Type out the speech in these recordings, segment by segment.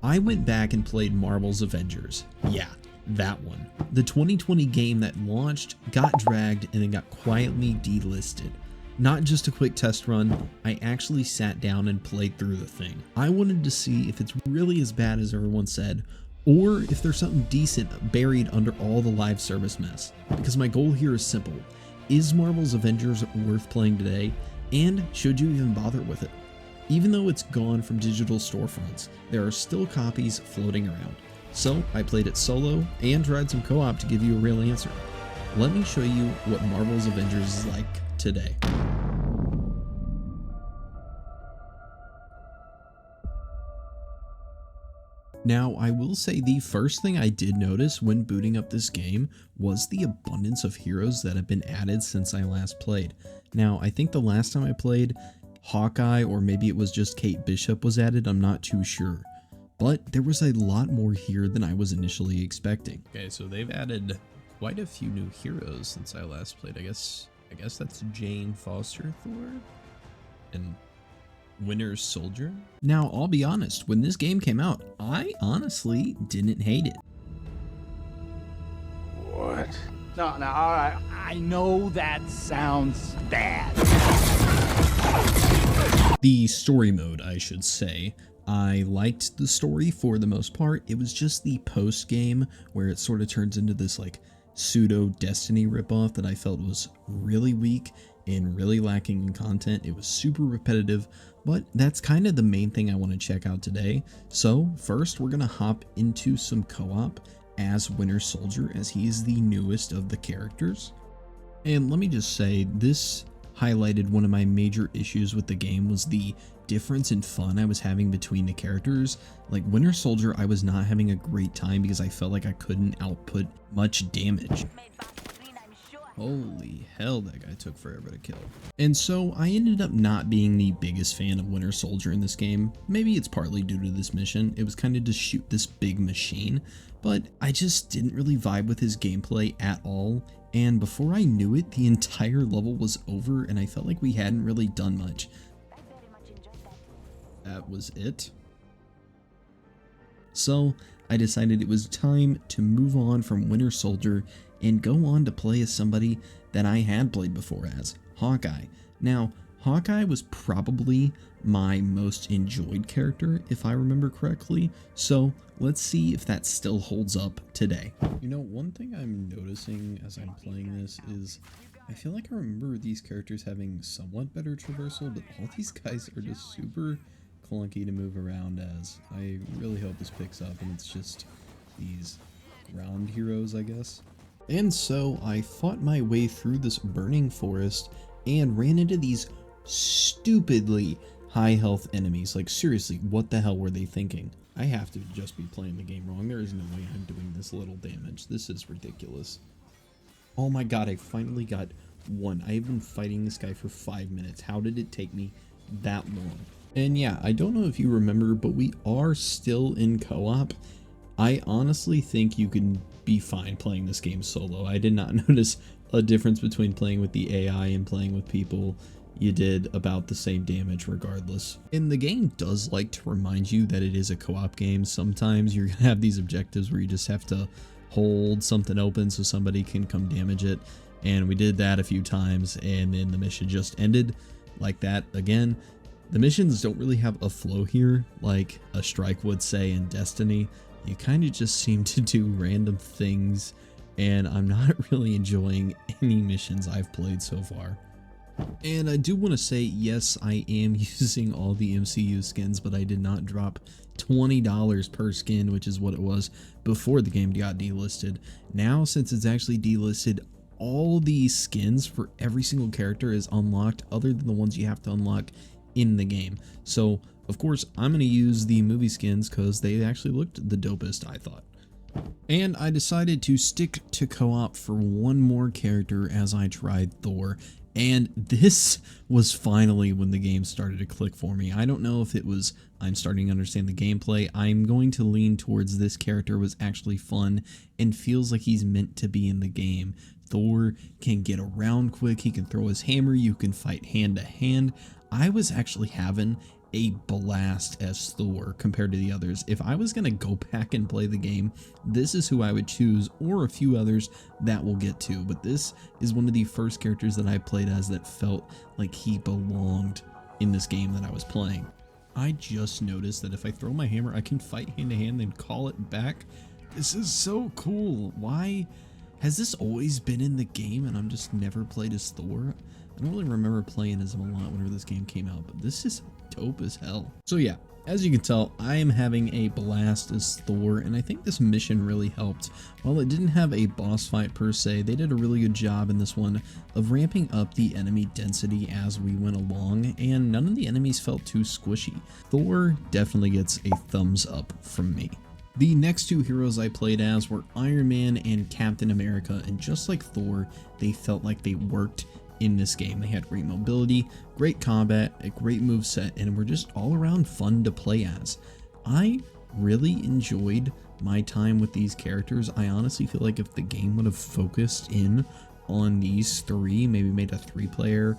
I went back and played Marvel's Avengers. Yeah, that one. The 2020 game that launched, got dragged, and then got quietly delisted. Not just a quick test run, I actually sat down and played through the thing. I wanted to see if it's really as bad as everyone said, or if there's something decent buried under all the live service mess. Because my goal here is simple. Is Marvel's Avengers worth playing today? And should you even bother with it? Even though it's gone from digital storefronts, there are still copies floating around. So I played it solo and tried some co-op to give you a real answer. Let me show you what Marvel's Avengers is like today. Now, I will say the first thing I did notice when booting up this game was the abundance of heroes that have been added since I last played. Now, I think the last time I played, Hawkeye, or maybe it was just Kate Bishop was added, I'm not too sure. But there was a lot more here than I was initially expecting. Okay, so they've added quite a few new heroes since I last played. I guess that's Jane Foster Thor and Winter Soldier. Now, I'll be honest, when this game came out, I honestly didn't hate it. What? No, all right. I know that sounds bad. The story mode, I should say. I liked the story for the most part. It was just the post game where it sort of turns into this like pseudo Destiny ripoff that I felt was really weak and really lacking in content. It was super repetitive, but that's kind of the main thing I want to check out today. So first, we're going to hop into some co-op as Winter Soldier, as he's the newest of the characters. And let me just say, this highlighted one of my major issues with the game was the difference in fun I was having between the characters. Like Winter Soldier, I was not having a great time because I felt like I couldn't output much damage. Holy hell, that guy took forever to kill. And so I ended up not being the biggest fan of Winter Soldier in this game. Maybe it's partly due to this mission. It was kind of to shoot this big machine, but I just didn't really vibe with his gameplay at all. And before I knew it, the entire level was over and I felt like we hadn't really done much. That was it. So I decided it was time to move on from Winter Soldier and go on to play as somebody that I had played before as, Hawkeye. Now, Hawkeye was probably my most enjoyed character, if I remember correctly, so let's see if that still holds up today. You know, one thing I'm noticing as I'm playing this is I feel like I remember these characters having somewhat better traversal, but all these guys are just super clunky to move around as. I really hope this picks up and it's just these ground heroes, I guess. And so I fought my way through this burning forest and ran into these stupidly high health enemies. Like seriously, what the hell were they thinking? I have to just be playing the game wrong. There is no way I'm doing this little damage. This is ridiculous. Oh my god, I finally got one. I've been fighting this guy for 5 minutes. How did it take me that long? And yeah, I don't know if you remember, but we are still in co-op. I honestly think you can be fine playing this game solo. I did not notice a difference between playing with the AI and playing with people. You did about the same damage regardless. And the game does like to remind you that it is a co-op game. Sometimes you're gonna have these objectives where you just have to hold something open so somebody can come damage it. And we did that a few times and then the mission just ended like that again. The missions don't really have a flow here like a strike would say in Destiny. You kind of just seem to do random things, and I'm not really enjoying any missions I've played so far. And I do want to say, yes, I am using all the MCU skins, but I did not drop $20 per skin, which is what it was before the game got delisted. Now, since it's actually delisted, all the skins for every single character is unlocked other than the ones you have to unlock in the game. So of course I'm going to use the movie skins because they actually looked the dopest, I thought. And I decided to stick to co-op for one more character as I tried Thor, and this was finally when the game started to click for me. I don't know if it was I'm starting to understand the gameplay. I'm going to lean towards this character was actually fun and feels like he's meant to be in the game. Thor can get around quick, he can throw his hammer, you can fight hand to hand. I was actually having a blast as Thor compared to the others. If I was going to go back and play the game, this is who I would choose, or a few others that we'll get to. But this is one of the first characters that I played as that felt like he belonged in this game that I was playing. I just noticed that if I throw my hammer, I can fight hand to hand and call it back. This is so cool. Why has this always been in the game and I'm just never played as Thor? I don't really remember playing as him a lot whenever this game came out, but this is dope as hell. So yeah, as you can tell, I am having a blast as Thor, and I think this mission really helped. While it didn't have a boss fight per se, they did a really good job in this one of ramping up the enemy density as we went along, and none of the enemies felt too squishy. Thor definitely gets a thumbs up from me. The next two heroes I played as were Iron Man and Captain America, and just like Thor, they felt like they worked in this game. They had great mobility, great combat, a great moveset, and were just all around fun to play as. I really enjoyed my time with these characters. I honestly feel like if the game would have focused in on these three, maybe made a 3-player,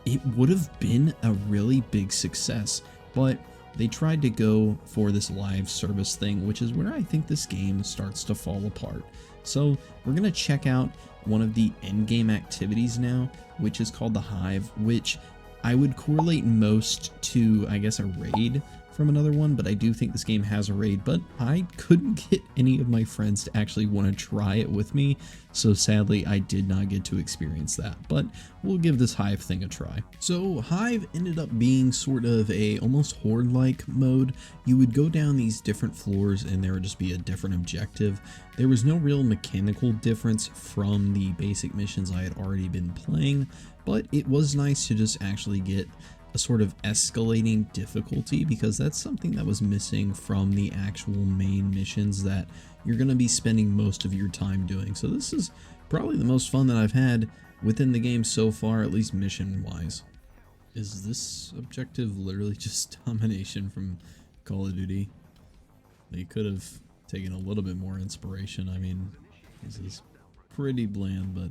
it would have been a really big success. But they tried to go for this live service thing, which is where I think this game starts to fall apart. So we're going to check out one of the endgame activities now, which is called the Hive, which I would correlate most to, I guess, a raid from another one, but I do think this game has a raid, but I couldn't get any of my friends to actually want to try it with me, so sadly I did not get to experience that, but we'll give this Hive thing a try. So Hive ended up being sort of a almost horde-like mode. You would go down these different floors and there would just be a different objective. There was no real mechanical difference from the basic missions I had already been playing, but it was nice to just actually get a sort of escalating difficulty, because that's something that was missing from the actual main missions that you're going to be spending most of your time doing. So this is probably the most fun that I've had within the game so far, at least mission wise. Is this objective literally just domination from Call of Duty? They could have taken a little bit more inspiration. I mean, this is pretty bland, but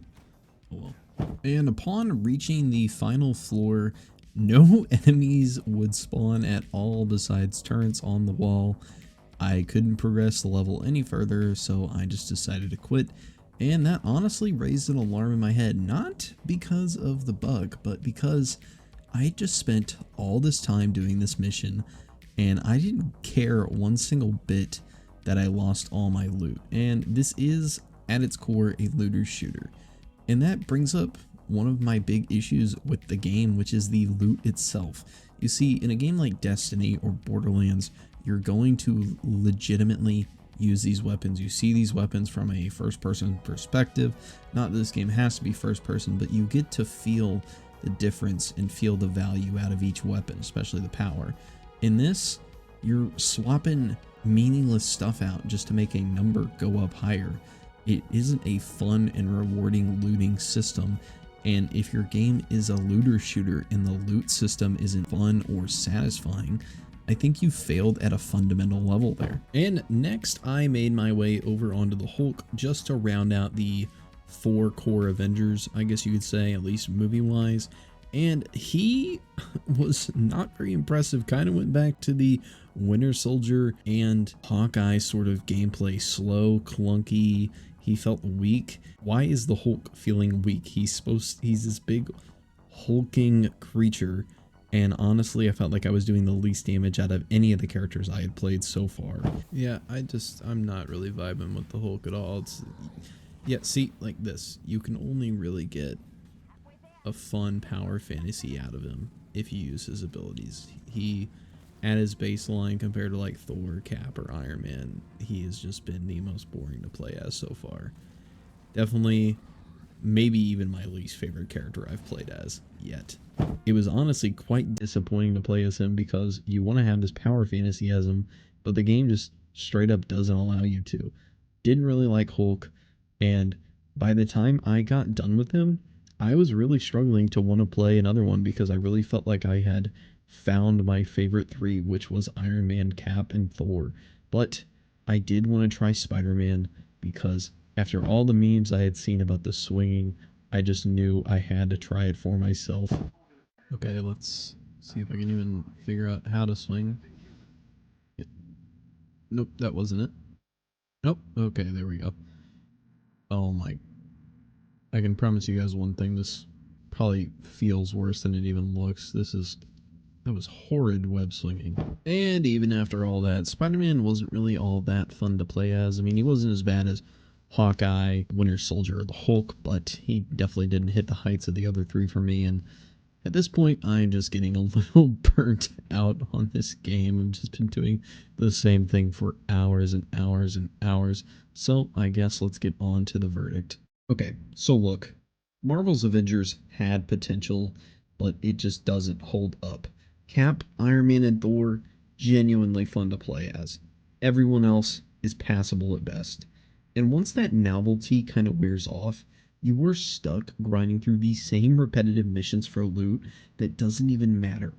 oh well. And upon reaching the final floor, no enemies would spawn at all besides turrets on the wall. I couldn't progress the level any further, so I just decided to quit, and that honestly raised an alarm in my head, not because of the bug, but because I just spent all this time doing this mission, and I didn't care one single bit that I lost all my loot. And this is, at its core, a looter shooter, and that brings up one of my big issues with the game, which is the loot itself. You see, in a game like Destiny or Borderlands, you're going to legitimately use these weapons. You see these weapons from a first-person perspective. Not that this game has to be first-person, but you get to feel the difference and feel the value out of each weapon, especially the power. In this, you're swapping meaningless stuff out just to make a number go up higher. It isn't a fun and rewarding looting system. And if your game is a looter shooter and the loot system isn't fun or satisfying, I think you failed at a fundamental level there. And next, I made my way over onto the Hulk just to round out the 4 core Avengers, I guess you could say, at least movie-wise. And he was not very impressive. Kind of went back to the Winter Soldier and Hawkeye sort of gameplay. Slow, clunky. He felt weak. Why is the Hulk feeling weak? He's this big hulking creature, and honestly I felt like I was doing the least damage out of any of the characters I had played so far. Yeah, I'm not really vibing with the Hulk at all. Yeah, see, like this, you can only really get a fun power fantasy out of him if you use his abilities. He, at his baseline, compared to like Thor, Cap, or Iron Man, he has just been the most boring to play as so far. Definitely, maybe even my least favorite character I've played as yet. It was honestly quite disappointing to play as him because you want to have this power fantasy as him, but the game just straight up doesn't allow you to. Didn't really like Hulk, and by the time I got done with him, I was really struggling to want to play another one because I really felt like I had found my favorite 3, which was Iron Man, Cap, and Thor. But I did want to try Spider-Man because after all the memes I had seen about the swinging, I just knew I had to try it for myself. Okay, let's See if I can even figure out how to swing. Yeah. Nope, that wasn't it. Nope. Okay, there we go. Oh my. I can promise you guys one thing. This probably feels worse than it even looks. That was horrid web slinging. And even after all that, Spider-Man wasn't really all that fun to play as. I mean, he wasn't as bad as Hawkeye, Winter Soldier, or the Hulk, but he definitely didn't hit the heights of the other three for me. And at this point, I'm just getting a little burnt out on this game. I've just been doing the same thing for hours and hours and hours. So I guess let's get on to the verdict. Okay, so look, Marvel's Avengers had potential, but it just doesn't hold up. Cap, Iron Man, and Thor, genuinely fun to play as. Everyone else is passable at best. And once that novelty kind of wears off, you are stuck grinding through the same repetitive missions for loot that doesn't even matter.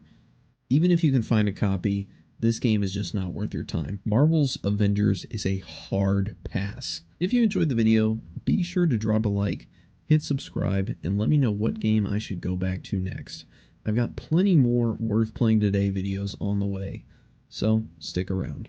Even if you can find a copy, this game is just not worth your time. Marvel's Avengers is a hard pass. If you enjoyed the video, be sure to drop a like, hit subscribe, and let me know what game I should go back to next. I've got plenty more worth playing today videos on the way, so stick around.